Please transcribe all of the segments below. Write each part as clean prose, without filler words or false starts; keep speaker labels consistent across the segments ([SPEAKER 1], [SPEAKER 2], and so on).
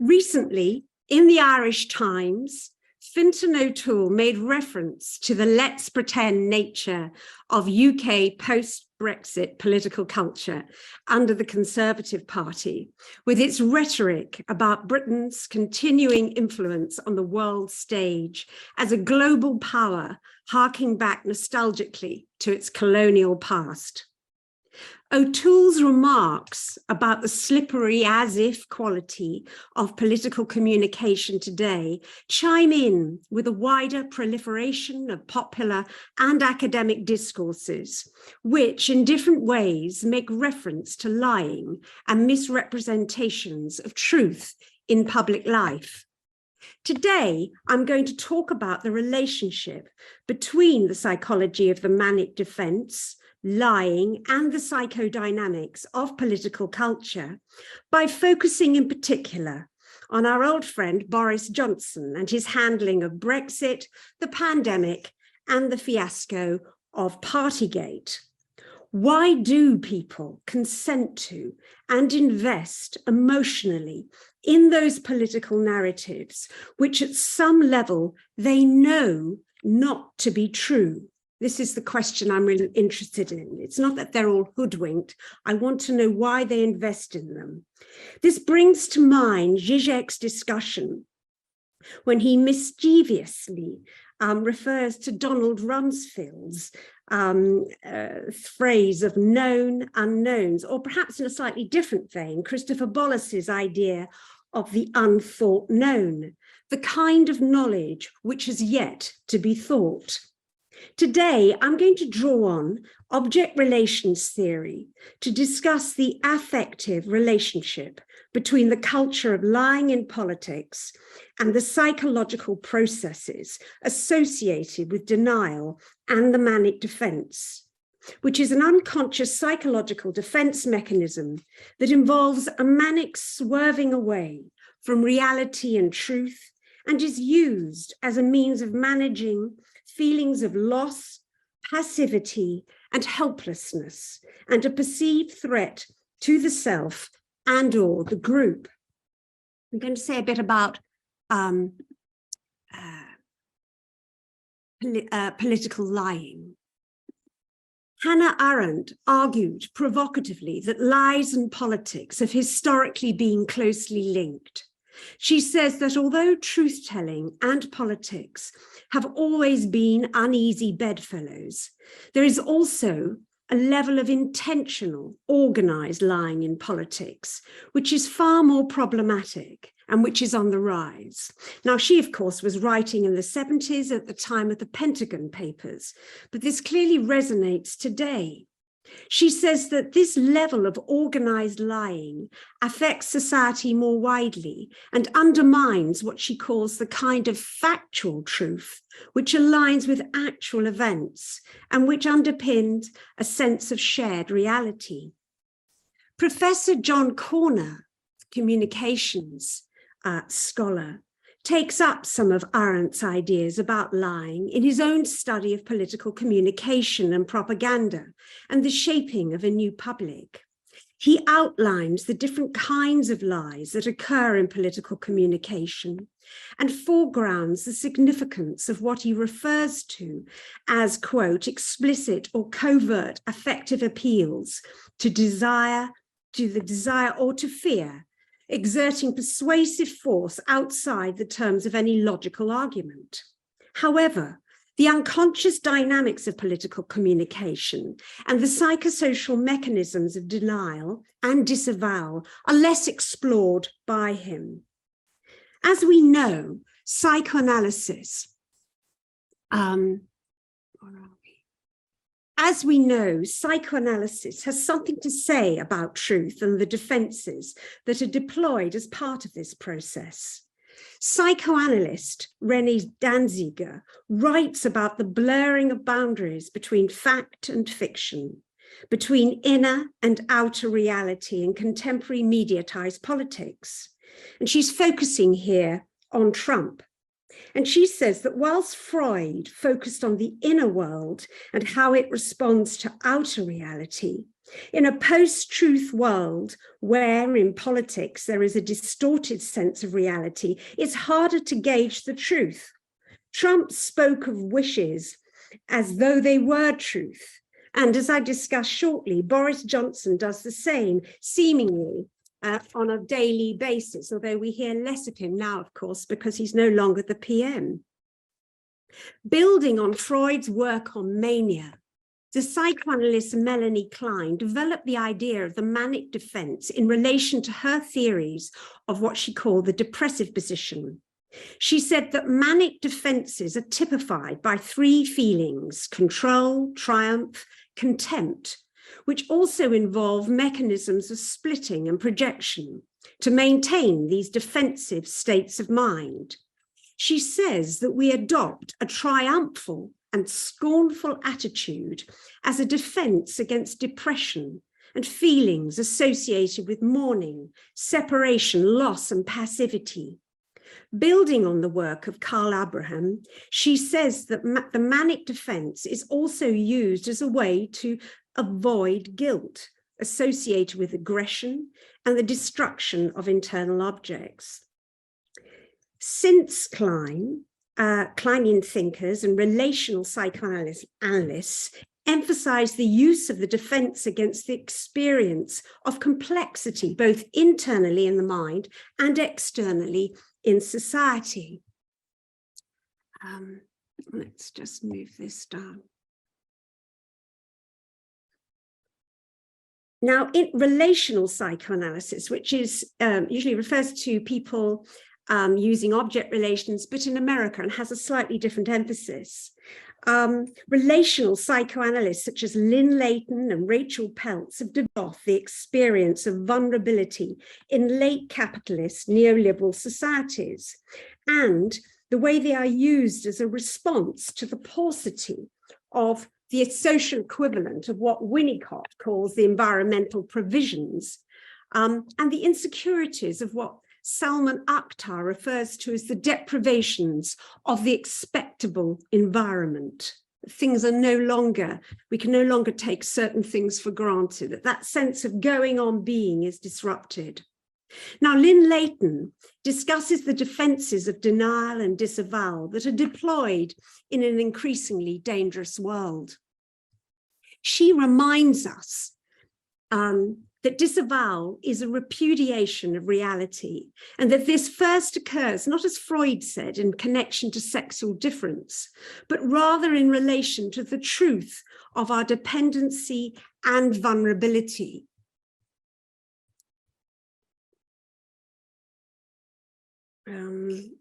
[SPEAKER 1] Recently, in the Irish Times, Fintan O'Toole made reference to the let's pretend nature of UK post-Brexit political culture under the Conservative Party, with its rhetoric about Britain's continuing influence on the world stage as a global power, harking back nostalgically to its colonial past. O'Toole's remarks about the slippery as-if quality of political communication today chime in with a wider proliferation of popular and academic discourses, which in different ways make reference to lying and misrepresentations of truth in public life. Today, I'm going to talk about the relationship between the psychology of the manic defense, lying, and the psychodynamics of political culture by focusing in particular on our old friend Boris Johnson and his handling of Brexit, the pandemic, and the fiasco of Partygate. Why do people consent to and invest emotionally in those political narratives which at some level they know not to be true? This is the question I'm really interested in. It's not that they're all hoodwinked. I want to know why they invest in them. This brings to mind Zizek's discussion when he mischievously refers to Donald Rumsfeld's phrase of known unknowns, or perhaps in a slightly different vein, Christopher Bollas's idea of the unthought known, the kind of knowledge which has yet to be thought. Today, I'm going to draw on object relations theory to discuss the affective relationship between the culture of lying in politics and the psychological processes associated with denial and the manic defense, which is an unconscious psychological defense mechanism that involves a manic swerving away from reality and truth and is used as a means of managing feelings of loss, passivity, and helplessness, and a perceived threat to the self and or the group. I'm going to say a bit about political lying. Hannah Arendt argued provocatively that lies and politics have historically been closely linked. She says that although truth-telling and politics have always been uneasy bedfellows, there is also a level of intentional, organized lying in politics, which is far more problematic and which is on the rise. Now, she, of course, was writing in the 70s at the time of the Pentagon Papers, but this clearly resonates today. She says that this level of organized lying affects society more widely and undermines what she calls the kind of factual truth which aligns with actual events and which underpins a sense of shared reality. Professor John Corner, communications scholar, takes up some of Arendt's ideas about lying in his own study of political communication and propaganda and the shaping of a new public. He outlines the different kinds of lies that occur in political communication and foregrounds the significance of what he refers to as, quote, explicit or covert affective appeals to the desire or to fear, exerting persuasive force outside the terms of any logical argument. However, the unconscious dynamics of political communication and the psychosocial mechanisms of denial and disavowal are less psychoanalysis has something to say about truth and the defenses that are deployed as part of this process. Psychoanalyst René Danziger writes about the blurring of boundaries between fact and fiction, between inner and outer reality in contemporary mediatized politics. And she's focusing here on Trump. And she says that whilst Freud focused on the inner world and how it responds to outer reality, In a post-truth world where in politics there is a distorted sense of reality, it's harder to gauge the truth. Trump spoke of wishes as though they were truth. And as I discuss shortly, Boris Johnson does the same, seemingly on a daily basis, although we hear less of him now, of course, because he's no longer the PM. Building on Freud's work on mania, the psychoanalyst Melanie Klein developed the idea of the manic defense in relation to her theories of what she called the depressive position. She said that manic defenses are typified by three feelings: control, triumph, contempt, which also involve mechanisms of splitting and projection to maintain these defensive states of mind. She says that we adopt a triumphal and scornful attitude as a defense against depression and feelings associated with mourning, separation, loss, and passivity. Building on the work of Carl Abraham, she says that the manic defense is also used as a way to avoid guilt associated with aggression and the destruction of internal objects. Since Kleinian thinkers and relational psychoanalysts emphasize the use of the defense against the experience of complexity, both internally in the mind and externally in society. Let's just move this down. Now, in relational psychoanalysis, which is usually refers to people using object relations, but in America and has a slightly different emphasis. Relational psychoanalysts such as Lynn Layton and Rachel Peltz have developed the experience of vulnerability in late capitalist neoliberal societies and the way they are used as a response to the paucity of the social equivalent of what Winnicott calls the environmental provisions and the insecurities of what Salman Akhtar refers to as the deprivations of the expectable environment. Things are no longer, we can no longer take certain things for granted, that sense of going on being is disrupted. Now, Lynn Layton discusses the defenses of denial and disavowal that are deployed in an increasingly dangerous world. She reminds us that disavowal is a repudiation of reality, and that this first occurs, not as Freud said, in connection to sexual difference, but rather in relation to the truth of our dependency and vulnerability.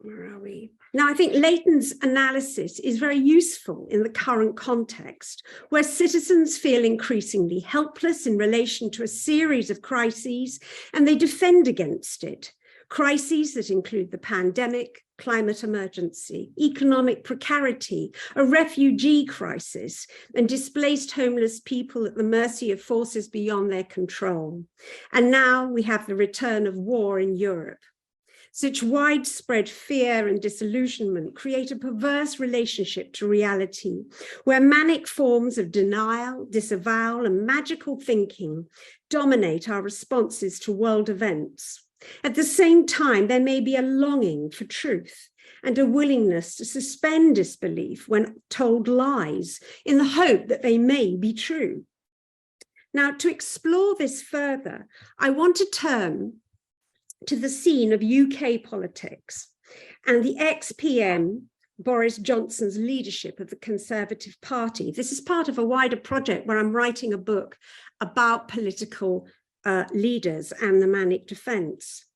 [SPEAKER 1] Where are we? Now, I think Layton's analysis is very useful in the current context, where citizens feel increasingly helpless in relation to a series of crises, and they defend against it. Crises that include the pandemic, climate emergency, economic precarity, a refugee crisis, and displaced homeless people at the mercy of forces beyond their control. And now we have the return of war in Europe. Such widespread fear and disillusionment create a perverse relationship to reality, where manic forms of denial, disavowal, and magical thinking dominate our responses to world events. At the same time, there may be a longing for truth and a willingness to suspend disbelief when told lies in the hope that they may be true. Now, to explore this further, I want to turn to the scene of UK politics and the ex-PM Boris Johnson's leadership of the Conservative Party. This is part of a wider project where I'm writing a book about political leaders and the manic defense.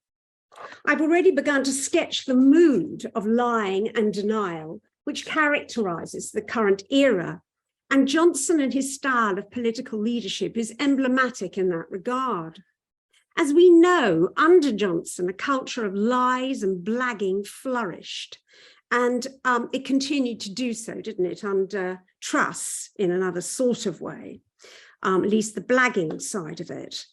[SPEAKER 1] I've already begun to sketch the mood of lying and denial, which characterizes the current era. And Johnson and his style of political leadership is emblematic in that regard. As we know, under Johnson, a culture of lies and blagging flourished. And it continued to do so, didn't it, under Truss in another sort of way, at least the blagging side of it.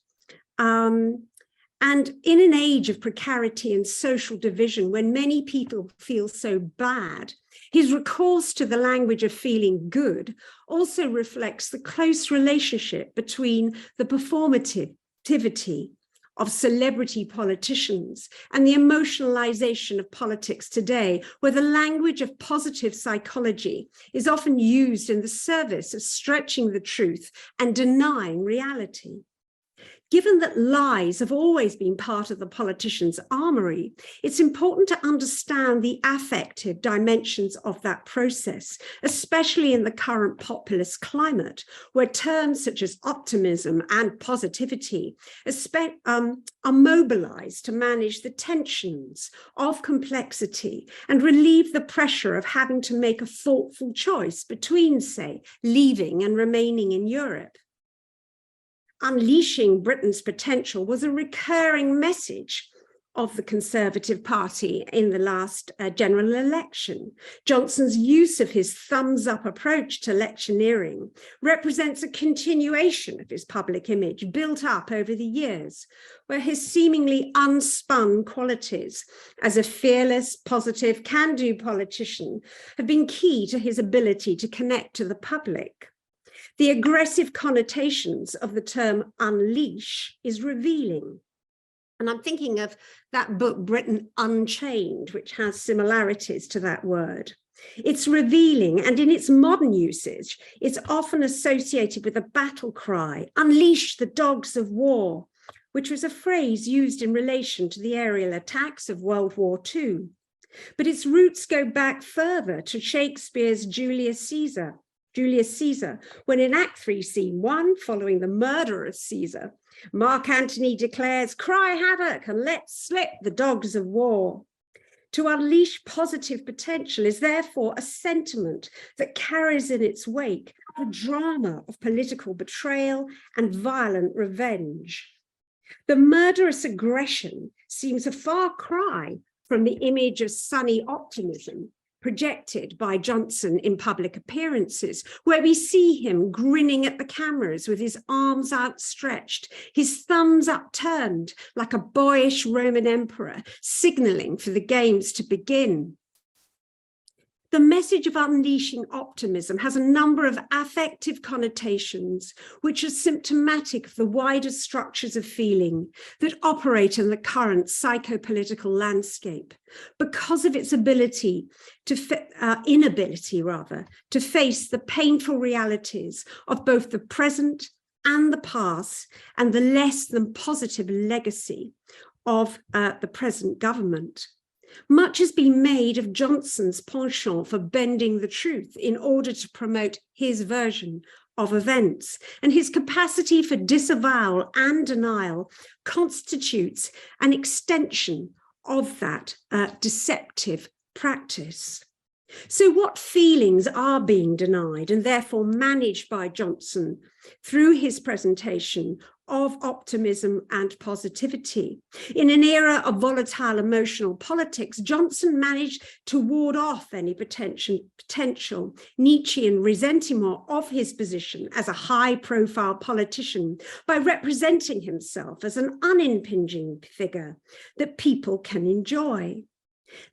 [SPEAKER 1] And in an age of precarity and social division, when many people feel so bad, his recourse to the language of feeling good also reflects the close relationship between the performativity of celebrity politicians and the emotionalization of politics today, where the language of positive psychology is often used in the service of stretching the truth and denying reality. Given that lies have always been part of the politician's armory, it's important to understand the affective dimensions of that process, especially in the current populist climate, where terms such as optimism and positivity are mobilized to manage the tensions of complexity and relieve the pressure of having to make a thoughtful choice between, say, leaving and remaining in Europe. Unleashing Britain's potential was a recurring message of the Conservative Party in the last general election. Johnson's use of his thumbs-up approach to electioneering represents a continuation of his public image built up over the years, where his seemingly unspun qualities as a fearless, positive, can-do politician have been key to his ability to connect to the public. The aggressive connotations of the term unleash is revealing. And I'm thinking of that book, Britain Unchained, which has similarities to that word. It's revealing, and in its modern usage, it's often associated with a battle cry, unleash the dogs of war, which was a phrase used in relation to the aerial attacks of World War II. But its roots go back further to Shakespeare's Julius Caesar, when in Act 3, Scene 1, following the murder of Caesar, Mark Antony declares, "Cry havoc and let slip the dogs of war." To unleash positive potential is therefore a sentiment that carries in its wake a drama of political betrayal and violent revenge. The murderous aggression seems a far cry from the image of sunny optimism projected by Johnson in public appearances, where we see him grinning at the cameras with his arms outstretched, his thumbs upturned like a boyish Roman emperor, signaling for the games to begin. The message of unleashing optimism has a number of affective connotations, which are symptomatic of the wider structures of feeling that operate in the current psychopolitical landscape, because of its inability to face the painful realities of both the present and the past, and the less than positive legacy of the present government. Much has been made of Johnson's penchant for bending the truth in order to promote his version of events, and his capacity for disavowal and denial constitutes an extension of that deceptive practice. So what feelings are being denied and therefore managed by Johnson through his presentation of optimism and positivity? In an era of volatile emotional politics, Johnson managed to ward off any potential Nietzschean ressentiment of his position as a high-profile politician by representing himself as an unimpinging figure that people can enjoy.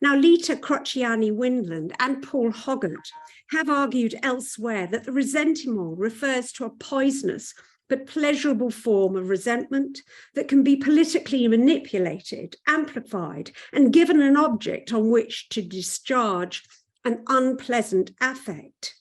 [SPEAKER 1] Now, Lita Crociani-Windland and Paul Hoggart have argued elsewhere that the ressentiment refers to a poisonous but pleasurable form of resentment that can be politically manipulated, amplified, and given an object on which to discharge an unpleasant affect.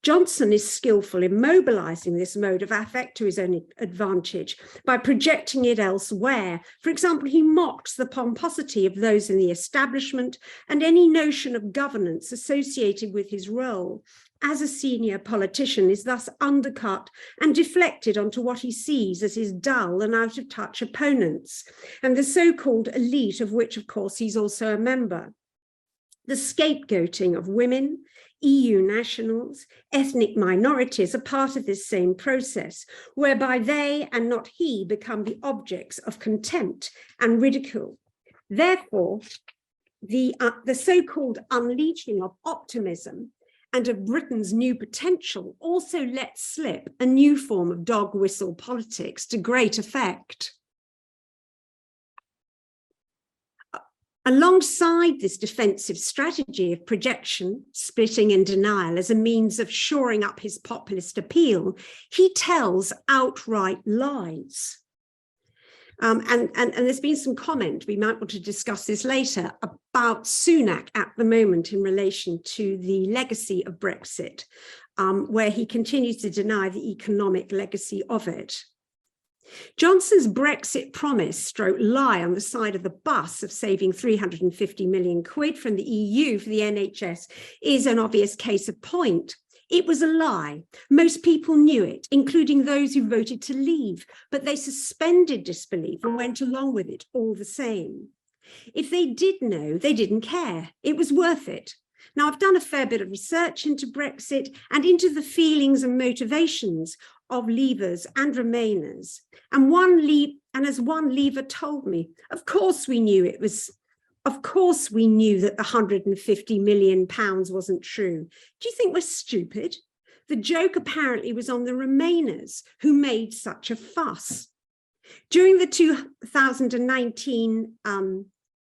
[SPEAKER 1] Johnson is skillful in mobilizing this mode of affect to his own advantage by projecting it elsewhere. For example, he mocks the pomposity of those in the establishment and any notion of governance associated with his role as a senior politician is thus undercut and deflected onto what he sees as his dull and out-of-touch opponents, and the so-called elite, of which, of course, he's also a member. The scapegoating of women, EU nationals, ethnic minorities are part of this same process, whereby they and not he become the objects of contempt and ridicule. Therefore, the so-called unleashing of optimism and of Britain's new potential also lets slip a new form of dog whistle politics to great effect. Alongside this defensive strategy of projection, splitting and denial as a means of shoring up his populist appeal, he tells outright lies. And there's been some comment, we might want to discuss this later, about Sunak at the moment in relation to the legacy of Brexit, where he continues to deny the economic legacy of it. Johnson's Brexit promise / lie on the side of the bus of saving 350 million quid from the EU for the NHS is an obvious case in point. It was a lie. Most people knew it, including those who voted to leave, but they suspended disbelief and went along with it all the same. If they did know, they didn't care. It was worth it. Now, I've done a fair bit of research into Brexit and into the feelings and motivations of Leavers and Remainers. And as one Leaver told me, of course we knew that the 150 million pounds wasn't true. Do you think we're stupid? The joke apparently was on the Remainers who made such a fuss. During the 2019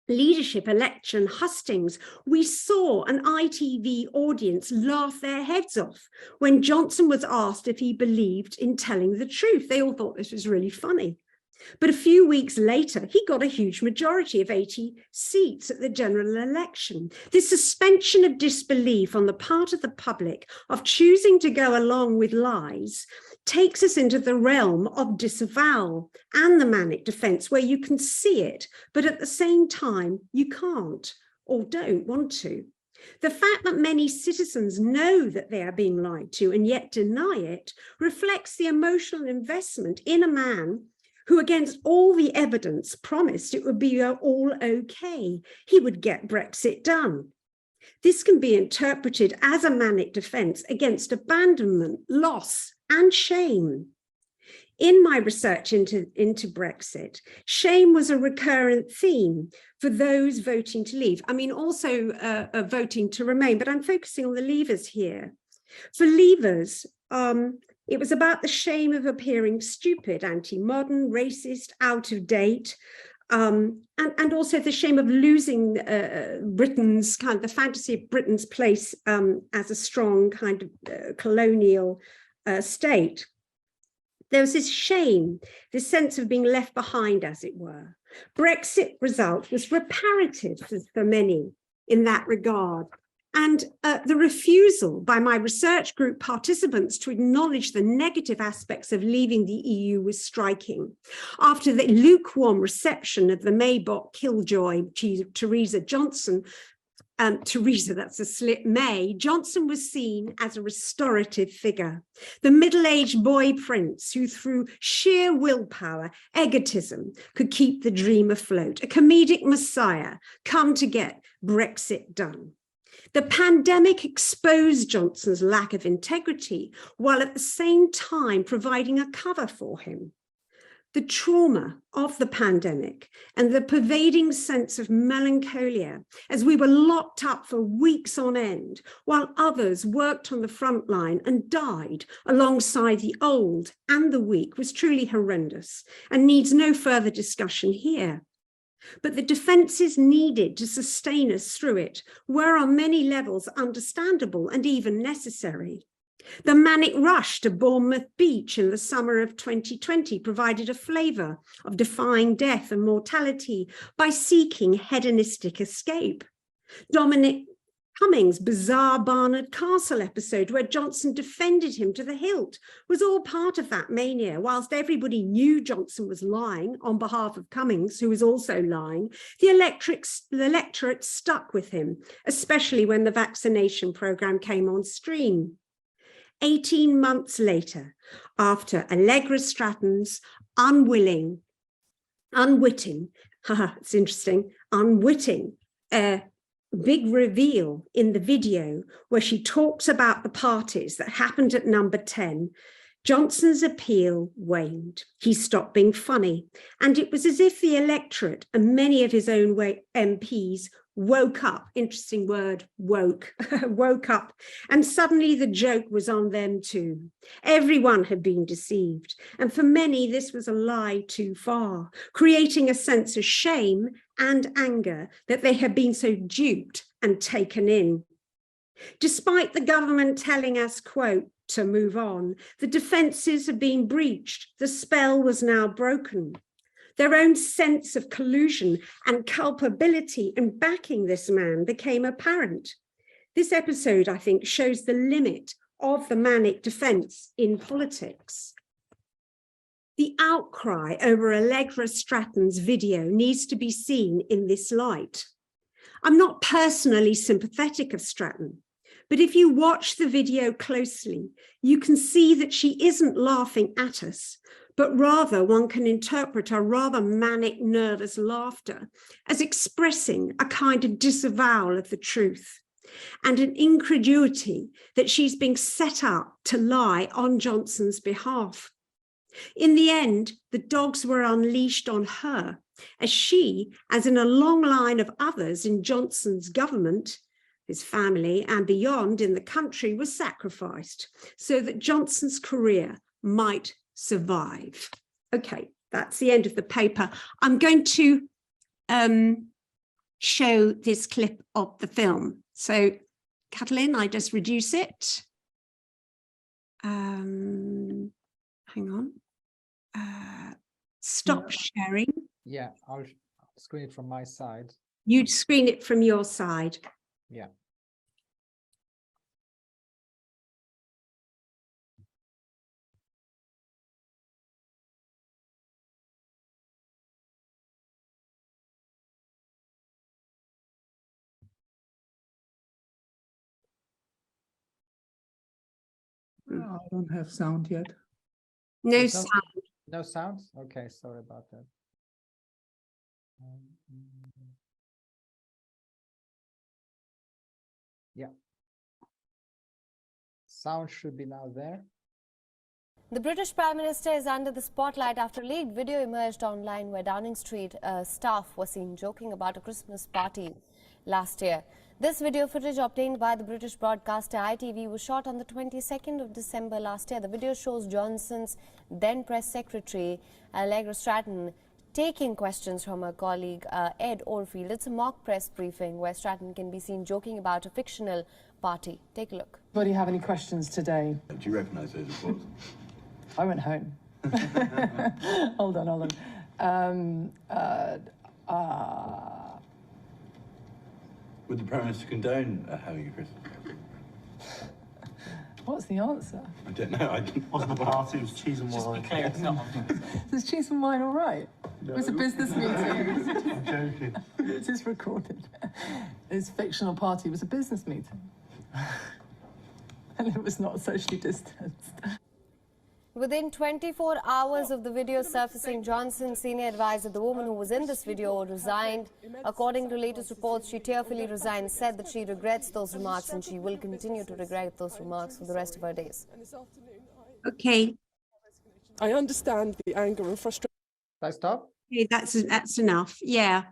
[SPEAKER 1] leadership election hustings, we saw an ITV audience laugh their heads off when Johnson was asked if he believed in telling the truth. They all thought this was really funny. But a few weeks later, he got a huge majority of 80 seats at the general election. This suspension of disbelief on the part of the public of choosing to go along with lies takes us into the realm of disavowal and the Manic defense, where you can see it, but at the same time, you can't or don't want to. The fact that many citizens know that they are being lied to and yet deny it reflects the emotional investment in a man who, against all the evidence, promised it would be all okay. He would get Brexit done. This can be interpreted as a Manic defense against abandonment, loss, and shame. In my research into Brexit, shame was a recurrent theme for those voting to leave. I mean, also voting to remain, but I'm focusing on the Leavers here. For Leavers, it was about the shame of appearing stupid, anti-modern, racist, out of date, and also the shame of losing Britain's kind of the fantasy of Britain's place as a strong kind of colonial state. There was this shame, this sense of being left behind, as it were. Brexit result was reparative for many in that regard. And the refusal by my research group participants to acknowledge the negative aspects of leaving the EU was striking. After the lukewarm reception of the Maybot killjoy Theresa Johnson, Theresa, that's a slip, May, Johnson was seen as a restorative figure, the middle-aged boy prince who through sheer willpower, egotism, could keep the dream afloat, a comedic messiah come to get Brexit done. The pandemic exposed Johnson's lack of integrity, while at the same time providing a cover for him. The trauma of the pandemic and the pervading sense of melancholia as we were locked up for weeks on end, while others worked on the front line and died alongside the old and the weak, was truly horrendous and needs no further discussion here. But the defences needed to sustain us through it were on many levels understandable and even necessary. The manic rush to Bournemouth Beach in the summer of 2020 provided a flavour of defying death and mortality by seeking hedonistic escape. Dominic Cummings' bizarre Barnard Castle episode, where Johnson defended him to the hilt, was all part of that mania. Whilst everybody knew Johnson was lying on behalf of Cummings, who was also lying, the electorate stuck with him, especially when the vaccination programme came on stream. 18 months later, after Allegra Stratton's unwitting, big reveal in the video where she talks about the parties that happened at number 10, Johnson's appeal waned. He stopped being funny, and it was as if the electorate and many of his own MPs woke up, interesting word, woke up, and suddenly the joke was on them too. Everyone had been deceived, and for many this was a lie too far, creating a sense of shame and anger that they had been so duped and taken in. Despite the government telling us, quote, to move on, the defences have been breached. The spell was now broken. Their own sense of collusion and culpability in backing this man became apparent. This episode, I think, shows the limit of the Manic defence in politics. The outcry over Allegra Stratton's video needs to be seen in this light. I'm not personally sympathetic of Stratton, but if you watch the video closely, you can see that she isn't laughing at us, but rather one can interpret her rather manic, nervous laughter as expressing a kind of disavowal of the truth and an incredulity that she's being set up to lie on Johnson's behalf. In the end, the dogs were unleashed on her, as she, as in a long line of others in Johnson's government, his family and beyond in the country, was sacrificed so that Johnson's career might survive. Okay, that's the end of the paper. I'm going to show this clip of the film. So, Catalin, I just reduce it. Hang on. Stop sharing.
[SPEAKER 2] Yeah, I'll screen it from my side.
[SPEAKER 1] You'd screen it from your side.
[SPEAKER 2] Yeah.
[SPEAKER 3] I don't have sound yet.
[SPEAKER 1] No sound.
[SPEAKER 2] No sound? Okay, sorry about that. Yeah. Sound should be now there.
[SPEAKER 4] The British Prime Minister is under the spotlight after a leaked video emerged online where Downing Street staff were seen joking about a Christmas party last year. This video footage obtained by the British broadcaster ITV was shot on the 22nd of December last year. The video shows Johnson's then press secretary, Allegra Stratton, taking questions from her colleague Ed Orfield. It's a mock press briefing where Stratton can be seen joking about a fictional party. Take a look.
[SPEAKER 5] Anybody have any questions today?
[SPEAKER 6] Do you recognise those reports?
[SPEAKER 5] I went home. Hold on.
[SPEAKER 6] Would the Prime Minister condone having a Christmas party?
[SPEAKER 5] What's the answer?
[SPEAKER 6] I don't know. I didn't.
[SPEAKER 7] Wasn't a party, it was cheese and wine.
[SPEAKER 2] Just be clear, it's not.
[SPEAKER 5] Is cheese and wine all right?
[SPEAKER 7] No.
[SPEAKER 5] It was a business meeting.
[SPEAKER 7] I'm joking.
[SPEAKER 5] It is recorded. It's a fictional party. It was a business meeting. And it was not socially distanced.
[SPEAKER 4] Within 24 hours of the video surfacing, Johnson's senior advisor, the woman who was in this video, resigned. According to latest reports, she tearfully resigned, said that she regrets those remarks and she will continue to regret those remarks for the rest of her days.
[SPEAKER 1] Okay.
[SPEAKER 8] I understand the anger and frustration.
[SPEAKER 2] Shall I stop?
[SPEAKER 1] Okay, that's enough. Yeah.